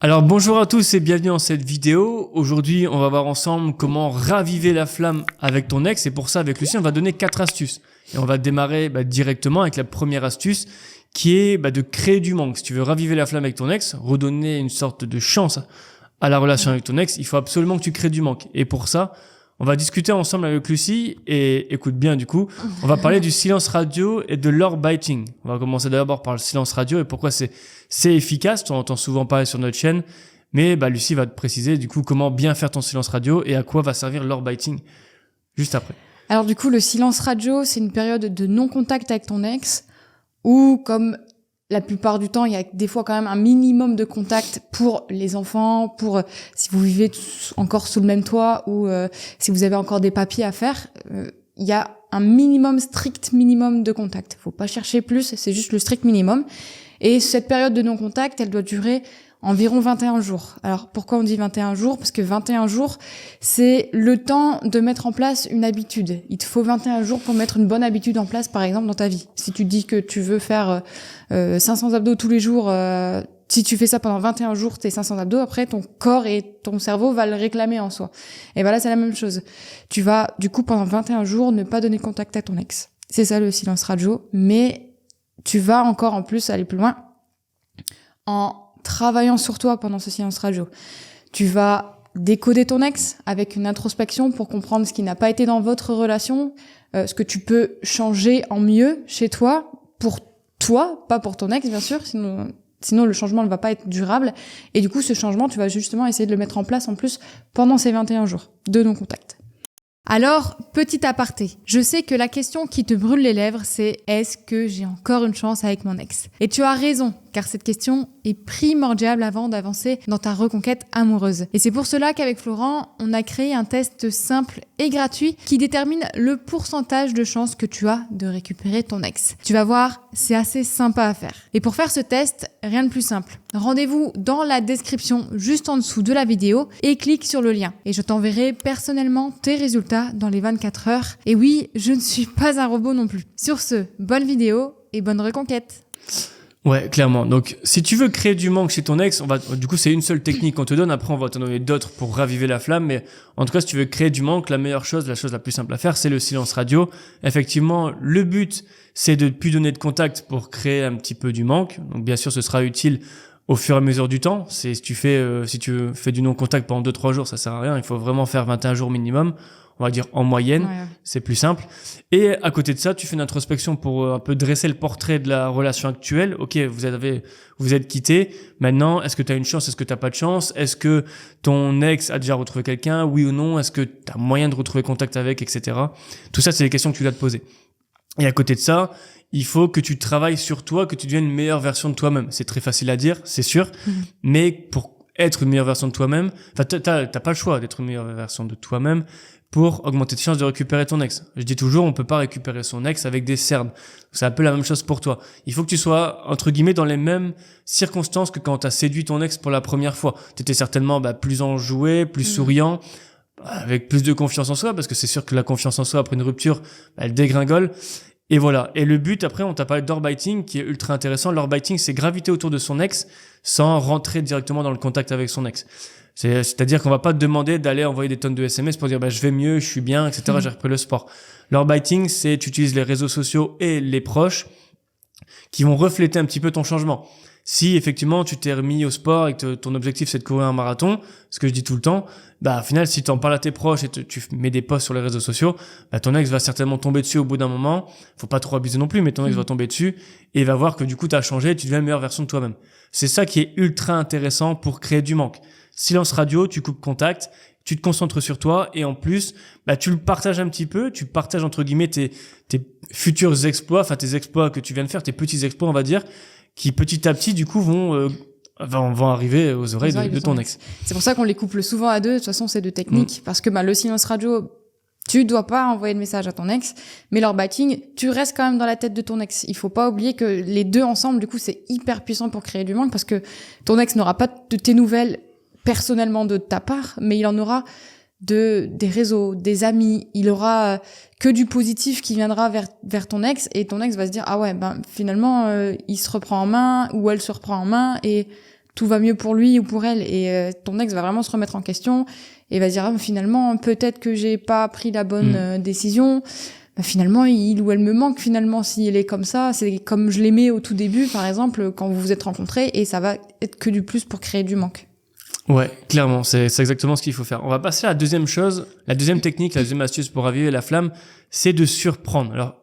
Alors bonjour à tous et bienvenue dans cette vidéo. Aujourd'hui, on va voir ensemble comment raviver la flamme avec ton ex. Et pour ça, avec Lucie, on va donner 4 astuces. Et on va démarrer directement avec la première astuce qui est de créer du manque. Si tu veux raviver la flamme avec ton ex, redonner une sorte de chance à la relation avec ton ex, il faut absolument que tu crées du manque. Et pour ça, on va discuter ensemble avec Lucie et écoute bien du coup, on va parler du silence radio et de l'orbiting. On va commencer d'abord par le silence radio et pourquoi c'est efficace. Tu en entends souvent parler sur notre chaîne, mais Lucie va te préciser du coup comment bien faire ton silence radio et à quoi va servir l'orbiting juste après. Alors du coup, le silence radio, c'est une période de non-contact avec ton ex où, comme la plupart du temps, il y a des fois quand même un minimum de contact pour les enfants, pour si vous vivez encore sous le même toit ou si vous avez encore des papiers à faire, il y a un strict minimum de contact. Faut pas chercher plus, c'est juste le strict minimum. Et cette période de non-contact, elle doit durer environ 21 jours. Alors, pourquoi on dit 21 jours? Parce que 21 jours, c'est le temps de mettre en place une habitude. Il te faut 21 jours pour mettre une bonne habitude en place, par exemple, dans ta vie. Si tu dis que tu veux faire 500 abdos tous les jours, si tu fais ça pendant 21 jours, tes 500 abdos, après, ton corps et ton cerveau va le réclamer en soi. Et là, c'est la même chose. Tu vas, du coup, pendant 21 jours, ne pas donner contact à ton ex. C'est ça, le silence radio. Mais tu vas encore, en plus, aller plus loin en travaillant sur toi pendant ce silence radio. Tu vas décoder ton ex avec une introspection pour comprendre ce qui n'a pas été dans votre relation, ce que tu peux changer en mieux chez toi, pour toi, pas pour ton ex, bien sûr, sinon le changement ne va pas être durable. Et du coup, ce changement, tu vas justement essayer de le mettre en place en plus pendant ces 21 jours de non-contact. Alors, petit aparté, je sais que la question qui te brûle les lèvres, c'est « Est-ce que j'ai encore une chance avec mon ex ?» Et tu as raison, car cette question est primordiale avant d'avancer dans ta reconquête amoureuse. Et c'est pour cela qu'avec Florent, on a créé un test simple et gratuit qui détermine le pourcentage de chances que tu as de récupérer ton ex. Tu vas voir, c'est assez sympa à faire. Et pour faire ce test, rien de plus simple. Rendez-vous dans la description juste en dessous de la vidéo et clique sur le lien. Et je t'enverrai personnellement tes résultats dans les 24 heures. Et oui, je ne suis pas un robot non plus. Sur ce, bonne vidéo et bonne reconquête. Ouais, clairement. Donc, si tu veux créer du manque chez ton ex, du coup, c'est une seule technique qu'on te donne. Après, on va t'en donner d'autres pour raviver la flamme. Mais en tout cas, si tu veux créer du manque, la chose la plus simple à faire, c'est le silence radio. Effectivement, le but, c'est de ne plus donner de contact pour créer un petit peu du manque. Donc, bien sûr, ce sera utile au fur et à mesure du temps. Si tu fais du non-contact pendant 2-3 jours, ça sert à rien. Il faut vraiment faire 21 jours minimum. On va dire en moyenne, ouais. C'est plus simple. Et à côté de ça, tu fais une introspection pour un peu dresser le portrait de la relation actuelle. Ok, vous êtes quittés. Maintenant, est-ce que tu as une chance? Est-ce que tu n'as pas de chance? Est-ce que ton ex a déjà retrouvé quelqu'un? Oui ou non? Est-ce que tu as moyen de retrouver contact avec, etc. Tout ça, c'est des questions que tu dois te poser. Et à côté de ça, il faut que tu travailles sur toi, que tu deviennes une meilleure version de toi-même. C'est très facile à dire, c'est sûr. Mais pour être une meilleure version de toi-même, t'as pas le choix d'être une meilleure version de toi-même pour augmenter tes chances de récupérer ton ex. Je dis toujours, on peut pas récupérer son ex avec des cernes. C'est un peu la même chose pour toi. Il faut que tu sois, entre guillemets, dans les mêmes circonstances que quand tu as séduit ton ex pour la première fois. Tu étais certainement plus enjoué, plus souriant, avec plus de confiance en soi, parce que c'est sûr que la confiance en soi, après une rupture, elle dégringole. Et voilà. Et le but, après, on t'a parlé d'orbiting, qui est ultra intéressant. L'orbiting, c'est graviter autour de son ex sans rentrer directement dans le contact avec son ex. C'est-à-dire qu'on va pas te demander d'aller envoyer des tonnes de SMS pour dire je vais mieux, je suis bien, etc. J'ai repris le sport. L'orbiting, c'est tu utilises les réseaux sociaux et les proches qui vont refléter un petit peu ton changement. Si effectivement tu t'es remis au sport et que ton objectif c'est de courir un marathon, ce que je dis tout le temps, au final si tu en parles à tes proches et tu mets des posts sur les réseaux sociaux, ton ex va certainement tomber dessus au bout d'un moment. Faut pas trop abuser non plus, mais ton ex va tomber dessus et il va voir que du coup tu as changé et tu deviens une meilleure version de toi-même. C'est ça qui est ultra intéressant pour créer du manque. Silence radio, tu coupes contact, tu te concentres sur toi et en plus, tu le partages un petit peu, tu partages entre guillemets tes futurs exploits, enfin tes exploits que tu viens de faire, tes petits exploits on va dire, qui petit à petit du coup vont arriver aux oreilles de ton ex. C'est pour ça qu'on les couple souvent à deux. De toute façon, c'est deux techniques parce que le silence radio, tu dois pas envoyer de message à ton ex, mais l'orbiting, tu restes quand même dans la tête de ton ex. Il faut pas oublier que les deux ensemble, du coup, c'est hyper puissant pour créer du manque parce que ton ex n'aura pas de tes nouvelles personnellement de ta part, mais il en aura des réseaux, des amis, il aura que du positif qui viendra vers ton ex et ton ex va se dire ah ouais finalement il se reprend en main ou elle se reprend en main et tout va mieux pour lui ou pour elle, et ton ex va vraiment se remettre en question et va dire ah, finalement peut-être que j'ai pas pris la bonne décision. Bah, finalement il ou elle me manque, finalement si elle est comme ça, c'est comme je l'aimais au tout début par exemple quand vous vous êtes rencontrés, et ça va être que du plus pour créer du manque. Ouais, clairement, c'est exactement ce qu'il faut faire. On va passer à la deuxième chose, la deuxième technique, la deuxième astuce pour raviver la flamme, c'est de surprendre. Alors,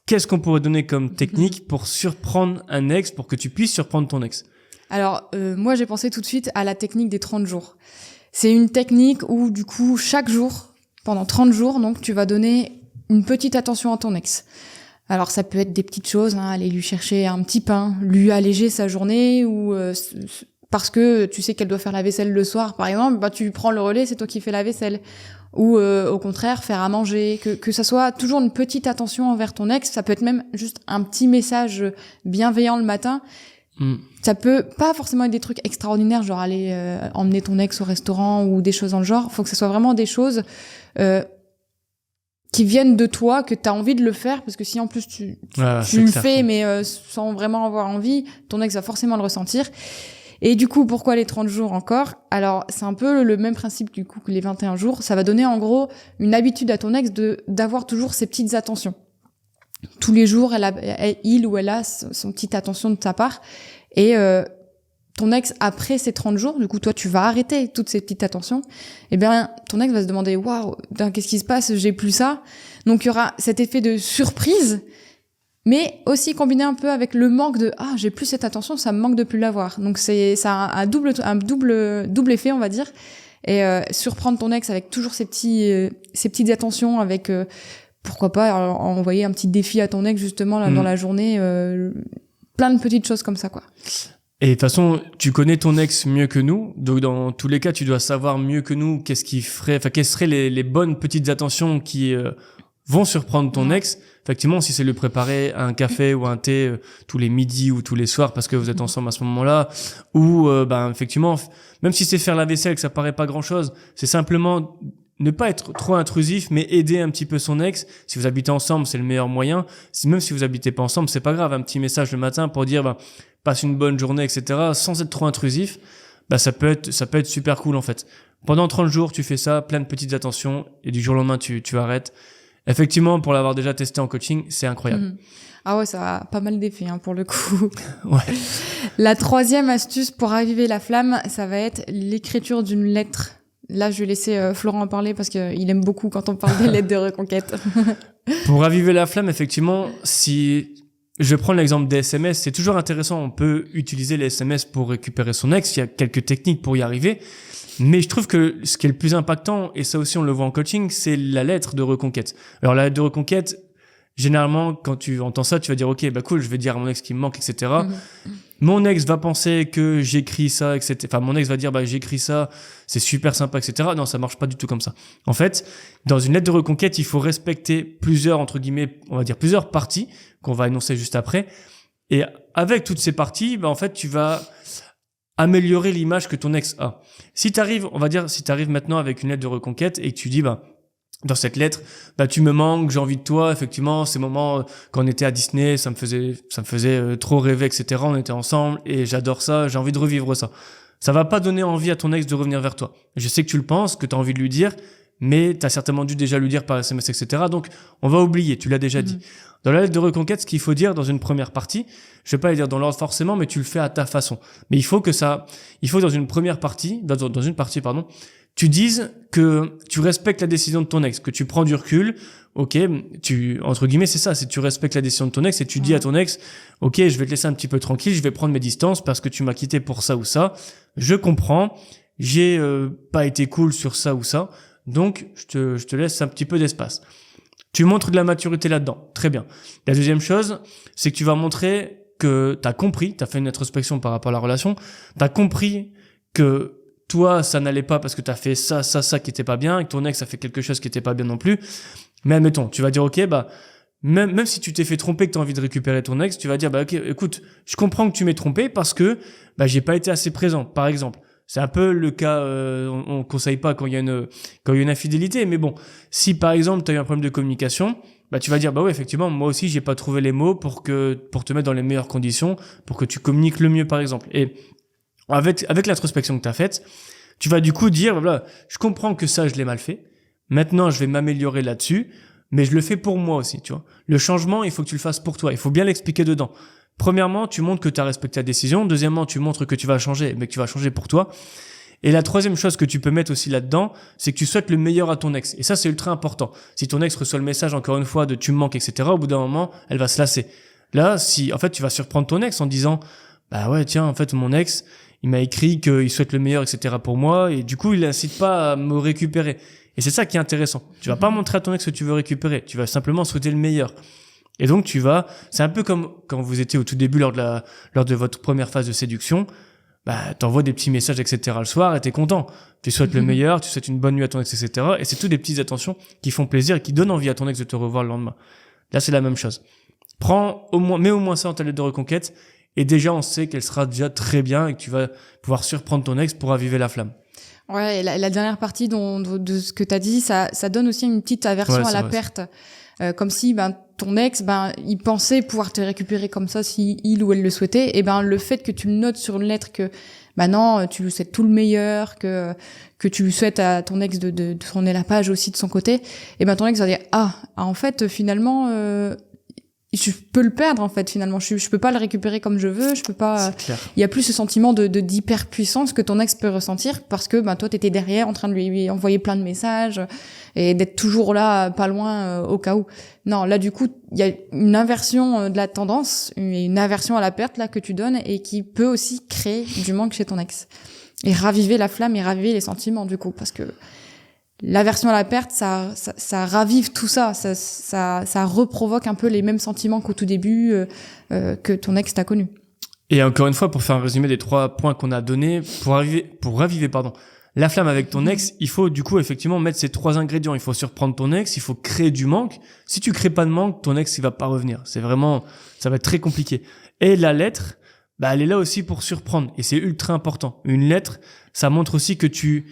qu'est-ce qu'on pourrait donner comme technique pour surprendre un ex, pour que tu puisses surprendre ton ex? Alors, moi, j'ai pensé tout de suite à la technique des 30 jours. C'est une technique où, du coup, chaque jour, pendant 30 jours, donc, tu vas donner une petite attention à ton ex. Alors, ça peut être des petites choses, hein, aller lui chercher un petit pain, lui alléger sa journée, ou parce que tu sais qu'elle doit faire la vaisselle le soir, par exemple, bah, tu prends le relais, c'est toi qui fais la vaisselle. Ou au contraire, faire à manger, que ça soit toujours une petite attention envers ton ex. Ça peut être même juste un petit message bienveillant le matin. Ça peut pas forcément être des trucs extraordinaires, genre aller emmener ton ex au restaurant ou des choses dans le genre. Faut que ce soit vraiment des choses qui viennent de toi, que t'as envie de le faire, parce que si en plus tu le fais mais sans vraiment avoir envie, ton ex va forcément le ressentir. Et du coup, pourquoi les 30 jours encore? Alors, c'est un peu le même principe du coup que les 21 jours. Ça va donner en gros une habitude à ton ex d'avoir toujours ces petites attentions. Tous les jours, il ou elle a son petite attention de ta part. Et ton ex, après ces 30 jours, du coup, toi, tu vas arrêter toutes ces petites attentions. Eh bien, ton ex va se demander, waouh, qu'est-ce qui se passe? J'ai plus ça. Donc, il y aura cet effet de surprise, mais aussi combiné un peu avec le manque de j'ai plus cette attention, ça me manque de plus l'avoir. Donc ça a un double effet, on va dire. Et surprendre ton ex avec toujours ces petites attentions, avec pourquoi pas envoyer un petit défi à ton ex justement là, dans la journée, plein de petites choses comme ça quoi. Et de toute façon, tu connais ton ex mieux que nous, donc dans tous les cas, tu dois savoir mieux que nous quelles seraient les bonnes petites attentions qui vont surprendre ton ex. Effectivement, si c'est lui préparer un café ou un thé tous les midis ou tous les soirs parce que vous êtes ensemble à ce moment-là, ou effectivement, même si c'est faire la vaisselle, que ça paraît pas grand-chose, c'est simplement ne pas être trop intrusif, mais aider un petit peu son ex. Si vous habitez ensemble, c'est le meilleur moyen. Même si vous habitez pas ensemble, c'est pas grave. Un petit message le matin pour dire passe une bonne journée, etc. sans être trop intrusif. Ça peut être super cool en fait. Pendant 30 jours, tu fais ça, plein de petites attentions, et du jour au lendemain, tu arrêtes. Effectivement, pour l'avoir déjà testé en coaching, c'est incroyable. Ah ouais, ça a pas mal d'effets pour le coup. Ouais. La troisième astuce pour raviver la flamme, ça va être l'écriture d'une lettre. Là, je vais laisser Florent en parler parce qu'il aime beaucoup quand on parle des lettres de reconquête. Pour raviver la flamme, effectivement, si je prends l'exemple des SMS, c'est toujours intéressant. On peut utiliser les SMS pour récupérer son ex. Il y a quelques techniques pour y arriver. Mais je trouve que ce qui est le plus impactant, et ça aussi on le voit en coaching, c'est la lettre de reconquête. Alors la lettre de reconquête, généralement quand tu entends ça, tu vas dire ok, cool, je vais dire à mon ex qu'il me manque, etc. Mon ex va penser que j'écris ça, etc. Enfin, mon ex va dire j'écris ça, c'est super sympa, etc. Non, ça marche pas du tout comme ça. En fait, dans une lettre de reconquête, il faut respecter plusieurs, entre guillemets, on va dire plusieurs parties qu'on va énoncer juste après. Et avec toutes ces parties, en fait, tu vas améliorer l'image que ton ex a. Si t'arrives maintenant avec une lettre de reconquête et que tu dis, dans cette lettre, tu me manques, j'ai envie de toi, effectivement, ces moments quand on était à Disney, ça me faisait trop rêver, etc. On était ensemble et j'adore ça, j'ai envie de revivre ça. Ça va pas donner envie à ton ex de revenir vers toi. Je sais que tu le penses, que t'as envie de lui dire, mais t'as certainement dû déjà lui dire par SMS, etc. Donc, on va oublier, tu l'as déjà dit. Dans la lettre de reconquête, ce qu'il faut dire dans une première partie, je vais pas le dire dans l'ordre forcément, mais tu le fais à ta façon. Mais il faut que dans une partie, tu dises que tu respectes la décision de ton ex, que tu prends du recul, ok, entre guillemets, c'est ça, c'est tu respectes la décision de ton ex et tu dis à ton ex, ok, je vais te laisser un petit peu tranquille, je vais prendre mes distances parce que tu m'as quitté pour ça ou ça, je comprends, j'ai pas été cool sur ça ou ça, donc je te laisse un petit peu d'espace. Tu montres de la maturité là-dedans, très bien. La deuxième chose, c'est que tu vas montrer que t'as compris, t'as fait une introspection par rapport à la relation, t'as compris que toi, ça n'allait pas parce que t'as fait ça qui était pas bien, et que ton ex a fait quelque chose qui était pas bien non plus. Mais admettons, tu vas dire, ok, même si tu t'es fait tromper, que t'as envie de récupérer ton ex, tu vas dire, ok, écoute, je comprends que tu m'aies trompé parce que, j'ai pas été assez présent, par exemple. C'est un peu le cas, on conseille pas quand il y a une infidélité, mais bon, si par exemple t'as eu un problème de communication, tu vas dire, ouais, effectivement, moi aussi, j'ai pas trouvé les mots pour te mettre dans les meilleures conditions, pour que tu communiques le mieux, par exemple. Et avec l'introspection que tu as faite, tu vas du coup dire, voilà, je comprends que ça, je l'ai mal fait. Maintenant, je vais m'améliorer là-dessus, mais je le fais pour moi aussi, tu vois. Le changement, il faut que tu le fasses pour toi. Il faut bien l'expliquer dedans. Premièrement, tu montres que tu as respecté ta décision. Deuxièmement, tu montres que tu vas changer, mais que tu vas changer pour toi. Et la troisième chose que tu peux mettre aussi là-dedans, c'est que tu souhaites le meilleur à ton ex. Et ça, c'est ultra important. Si ton ex reçoit le message, encore une fois, de tu me manques, etc., au bout d'un moment, elle va se lasser. Là, si, en fait, tu vas surprendre ton ex en disant, bah ouais, tiens, en fait, mon ex, il m'a écrit qu'il souhaite le meilleur, etc. pour moi, et du coup, il n'incite pas à me récupérer. Et c'est ça qui est intéressant. Tu vas pas montrer à ton ex que tu veux récupérer. Tu vas simplement souhaiter le meilleur. Et donc, c'est un peu comme quand vous étiez au tout début lors de votre première phase de séduction. Bah, t'envoies des petits messages, etc. le soir et t'es content. Tu souhaites le meilleur, tu souhaites une bonne nuit à ton ex, etc. Et c'est toutes des petites attentions qui font plaisir et qui donnent envie à ton ex de te revoir le lendemain. Là, c'est la même chose. Mets au moins ça en ta lettre de reconquête. Et déjà, on sait qu'elle sera déjà très bien et que tu vas pouvoir surprendre ton ex pour raviver la flamme. Ouais, et la dernière partie de ce que t'as dit, ça donne aussi une petite aversion à la perte. Comme si, ton ex, il pensait pouvoir te récupérer comme ça si il ou elle le souhaitait. Et le fait que tu le notes sur une lettre que, non, tu lui souhaites tout le meilleur, que tu lui souhaites à ton ex de tourner la page aussi de son côté, et ton ex va dire, en fait, finalement, je peux le perdre, en fait, finalement. Je peux pas le récupérer comme je veux, je peux pas, il y a plus ce sentiment d'hyperpuissance que ton ex peut ressentir parce que, toi, t'étais derrière en train de lui envoyer plein de messages et d'être toujours là, pas loin, au cas où. Non, là, du coup, il y a une inversion de la tendance, une aversion à la perte, là, que tu donnes et qui peut aussi créer du manque chez ton ex. Et raviver la flamme et raviver les sentiments, du coup, parce que l'aversion à la perte, ça ravive tout ça. Ça reprovoque un peu les mêmes sentiments qu'au tout début, que ton ex t'a connu. Et encore une fois, pour faire un résumé des 3 points qu'on a donnés, pour raviver, la flamme avec ton ex, il faut du coup effectivement mettre ces 3 ingrédients. Il faut surprendre ton ex, il faut créer du manque. Si tu crées pas de manque, ton ex il va pas revenir. Ça va être très compliqué. Et la lettre, elle est là aussi pour surprendre et c'est ultra important. Une lettre, ça montre aussi que tu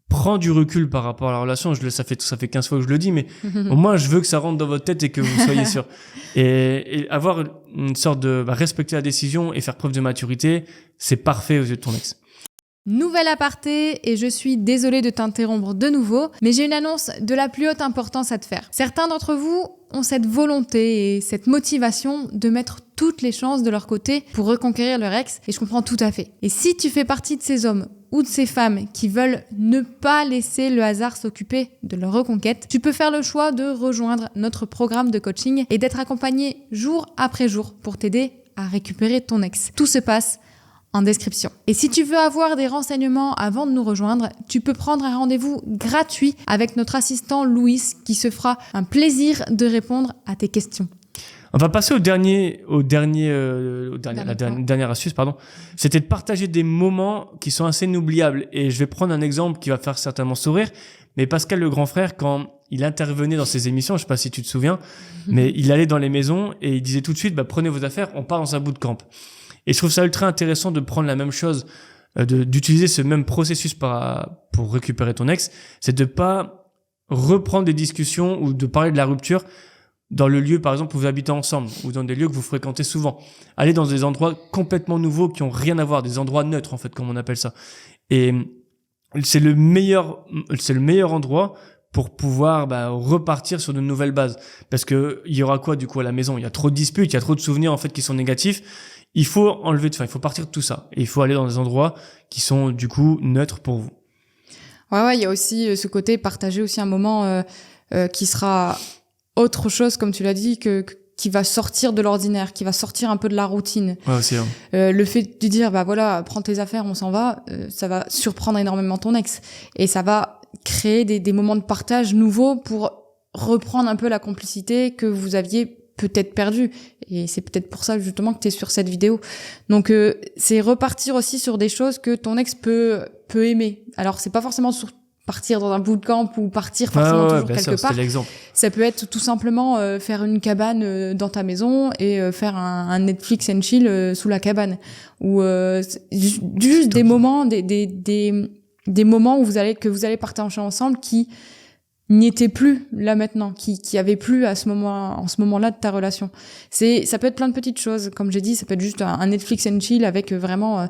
prends du recul par rapport à la relation. Ça fait 15 fois que je le dis, mais au moins je veux que ça rentre dans votre tête et que vous soyez sûr. Et avoir une sorte de respecter la décision et faire preuve de maturité, c'est parfait aux yeux de ton ex. Nouvelle aparté, et je suis désolée de t'interrompre de nouveau, mais j'ai une annonce de la plus haute importance à te faire. Certains d'entre vous ont cette volonté et cette motivation de mettre toutes les chances de leur côté pour reconquérir leur ex, et je comprends tout à fait. Et si tu fais partie de ces hommes ou de ces femmes qui veulent ne pas laisser le hasard s'occuper de leur reconquête, tu peux faire le choix de rejoindre notre programme de coaching et d'être accompagné jour après jour pour t'aider à récupérer ton ex. Tout se passe en description. Et si tu veux avoir des renseignements avant de nous rejoindre, tu peux prendre un rendez-vous gratuit avec notre assistant Louis qui se fera un plaisir de répondre à tes questions. On va passer la dernière astuce, C'était de partager des moments qui sont assez inoubliables. Et je vais prendre un exemple qui va faire certainement sourire. Mais Pascal le grand frère, quand il intervenait dans ses émissions, je sais pas si tu te souviens, mais il allait dans les maisons et il disait tout de suite, prenez vos affaires, on part dans un bootcamp. Et je trouve ça ultra intéressant de prendre la même chose, d'utiliser ce même processus pour récupérer ton ex. C'est de pas reprendre des discussions ou de parler de la rupture dans le lieu, par exemple, où vous habitez ensemble ou dans des lieux que vous fréquentez souvent. Allez dans des endroits complètement nouveaux qui ont rien à voir, des endroits neutres, en fait, comme on appelle ça. Et c'est le meilleur endroit pour pouvoir repartir sur de nouvelles bases. Parce que il y aura quoi, du coup, à la maison? Il y a trop de disputes, il y a trop de souvenirs, en fait, qui sont négatifs. Il faut il faut partir de tout ça. Et il faut aller dans des endroits qui sont, du coup, neutres pour vous. Ouais, il y a aussi ce côté partager aussi un moment qui sera autre chose, comme tu l'as dit, qui va sortir de l'ordinaire, qui va sortir un peu de la routine. Ouais, aussi. Hein. Le fait de dire, prends tes affaires, on s'en va, ça va surprendre énormément ton ex. Et ça va créer des moments de partage nouveaux pour reprendre un peu la complicité que vous aviez peut-être perdue. Et c'est peut-être pour ça, justement, que tu es sur cette vidéo. Donc, c'est repartir aussi sur des choses que ton ex peut aimer. Alors, c'est pas forcément partir dans un bootcamp ou partir forcément toujours quelque part. L'exemple. Ça peut être tout simplement faire une cabane dans ta maison et faire un Netflix and chill sous la cabane. Ou juste des moments, des moments où que vous allez partager ensemble qui n'y était plus là maintenant, qui avait plus en ce moment-là de ta relation. Ça peut être plein de petites choses, comme j'ai dit, ça peut être juste un Netflix and chill avec vraiment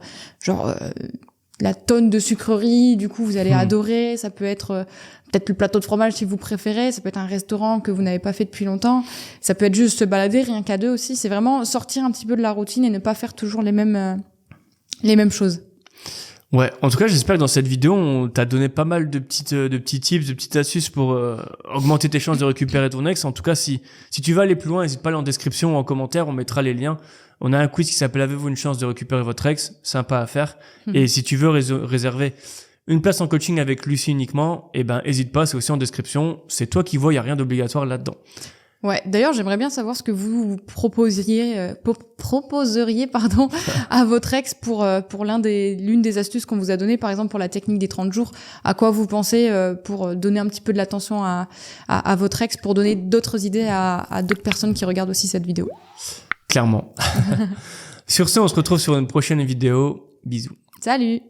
la tonne de sucreries, du coup vous allez adorer. Ça peut être peut-être le plateau de fromage si vous préférez, ça peut être un restaurant que vous n'avez pas fait depuis longtemps, ça peut être juste se balader rien qu'à deux aussi. C'est vraiment sortir un petit peu de la routine et ne pas faire toujours les mêmes choses. Ouais, en tout cas, j'espère que dans cette vidéo, on t'a donné pas mal de petits tips, de petites astuces pour augmenter tes chances de récupérer ton ex. En tout cas, si tu veux aller plus loin, n'hésite pas à aller en description ou en commentaire, on mettra les liens. On a un quiz qui s'appelle Avez-vous une chance de récupérer votre ex? Sympa à faire. Et si tu veux réserver une place en coaching avec Lucie uniquement, hésite pas, c'est aussi en description. C'est toi qui vois, il y a rien d'obligatoire là-dedans. Ouais, d'ailleurs, j'aimerais bien savoir ce que vous proposeriez à votre ex pour l'une des astuces qu'on vous a données, par exemple pour la technique des 30 jours. À quoi vous pensez pour donner un petit peu de l'attention à votre ex, pour donner d'autres idées à d'autres personnes qui regardent aussi cette vidéo. Clairement. Sur ce, on se retrouve sur une prochaine vidéo. Bisous. Salut!